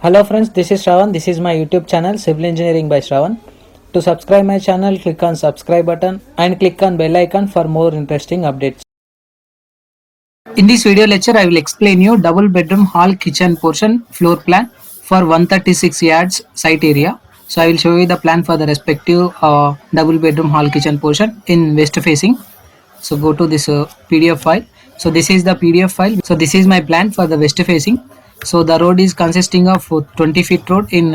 Hello friends, this is Shravan. This is my YouTube channel Civil Engineering by Shravan. To subscribe my channel, click on subscribe button and click on bell icon for more interesting updates. In this video lecture, I will explain you double bedroom hall kitchen portion floor plan for 136 yards site area. So I will show you the plan for the respective double bedroom hall kitchen portion in west facing. So go to this PDF file. So this is the PDF file. So this is my plan for the west facing. So the road is consisting of 20 feet road in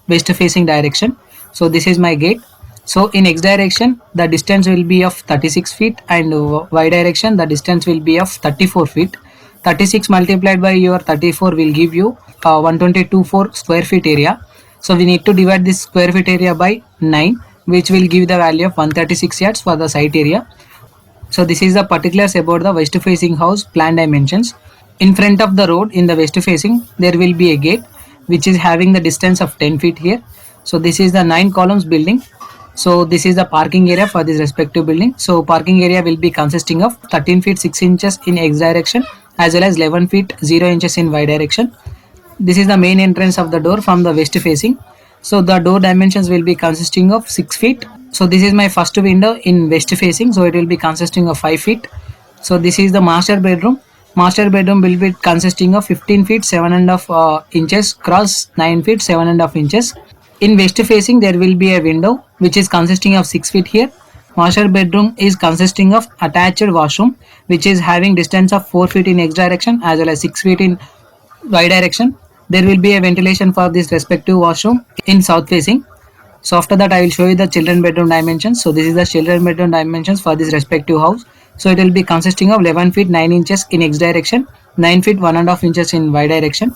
west facing direction. So this is my gate. So in x direction the distance will be of 36 feet and y direction the distance will be of 34 feet. 36 multiplied by your 34 will give you 122.4 square feet area. So we need to divide this square feet area by 9, which will give the value of 136 yards for the site area. So this is the particulars about the west facing house plan dimensions. In front of the road in the west facing there will be a gate which is having the distance of 10 feet here. So this is the 9 columns building. So this is the parking area for this respective building. So parking area will be consisting of 13 feet 6 inches in x direction as well as 11 feet 0 inches in y direction. This is the main entrance of the door from the west facing. So the door dimensions will be consisting of 6 feet. So this is my first window in west facing. So it will be consisting of 5 feet. So this is the master bedroom. Master bedroom will be consisting of 15 feet 7.5 inches cross 9 feet 7.5 inches. In west facing there will be a window which is consisting of 6 feet here. Master bedroom is consisting of attached washroom which is having distance of 4 feet in x direction as well as 6 feet in y direction. There will be a ventilation for this respective washroom in south facing. So after that I will show you the children bedroom dimensions. So this is the children bedroom dimensions for this respective house. So it will be consisting of 11 feet 9 inches in x direction, 9 feet 1.5 inches in y direction.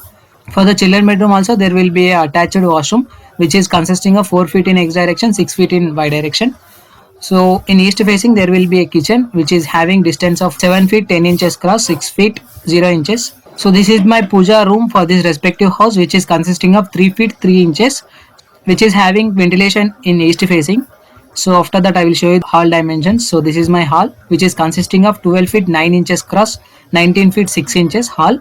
For the children bedroom also there will be a attached washroom which is consisting of 4 feet in x direction, 6 feet in y direction. So in east facing there will be a kitchen which is having distance of 7 feet 10 inches cross 6 feet 0 inches. So this is my puja room for this respective house which is consisting of 3 feet 3 inches which is having ventilation in east facing. So after that I will show you hall dimensions. So this is my hall which is consisting of 12 feet 9 inches cross 19 feet 6 inches hall.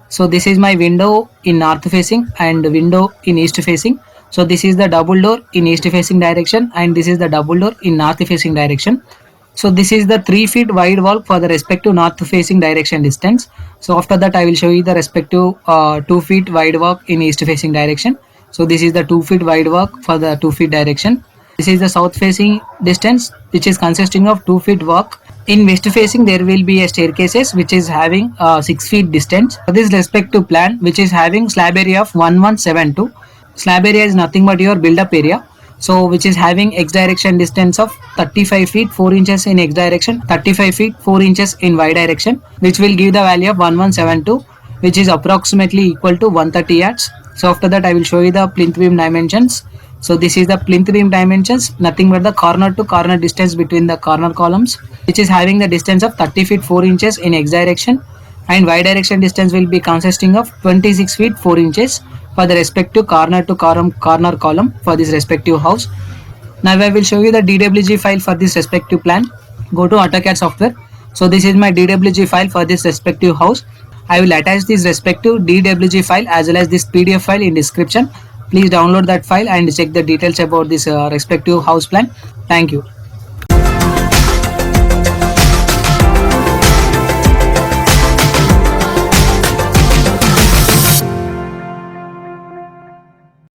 So this is my window in north facing and window in east facing. So this is the double door in east facing direction and this is the double door in north facing direction. So this is the 3 feet wide wall for the respective north facing direction distance. So after that I will show you the respective 2 feet wide walk in east facing direction. So this is the 2 feet wide walk for the 2 feet direction. This is the south facing distance which is consisting of 2 feet walk. In west facing there will be a staircases which is having 6 feet distance. For this respective plan which is having slab area of 1172. Slab area is nothing but your build up area. So which is having x direction distance of 35 feet 4 inches in x direction, 35 feet 4 inches in y direction, which will give the value of 1172 which is approximately equal to 130 yards. So after that I will show you the plinth beam dimensions. So this is the plinth beam dimensions, nothing but the corner to corner distance between the corner columns which is having the distance of 30 feet 4 inches in x direction and y direction distance will be consisting of 26 feet 4 inches for the respective corner to corner column for this respective house. Now I will show you the DWG file for this respective plan. Go to AutoCAD software. So this is my DWG file for this respective house. I will attach this respective DWG file as well as this PDF file in description. Please download that file and check the details about this respective house plan. Thank you.